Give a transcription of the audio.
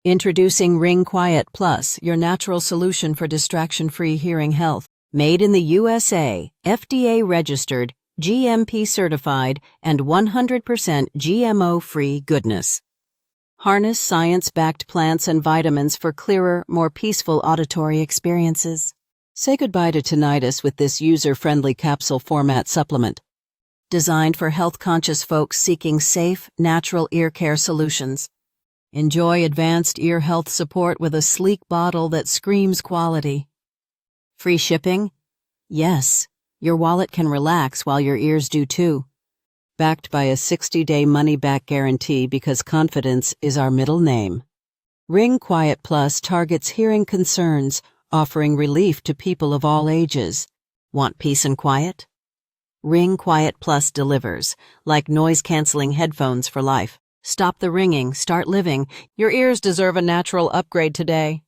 Introducing Ring Quiet Plus, your natural solution for distraction-free hearing health. Made in the USA, FDA registered, GMP certified, and 100% GMO-free goodness. Harness science-backed plants and vitamins for clearer, more peaceful auditory experiences. Say goodbye to tinnitus with this user-friendly capsule format supplement. Designed for health-conscious folks seeking safe, natural ear care solutions. Enjoy advanced ear health support with a sleek bottle that screams quality. Free shipping? Yes, your wallet can relax while your ears do too. Backed by a 60-day money-back guarantee because confidence is our middle name. Ring Quiet Plus targets hearing concerns, offering relief to people of all ages. Want peace and quiet? Ring Quiet Plus delivers, like noise-canceling headphones for life. Stop the ringing, start living. Your ears deserve a natural upgrade today.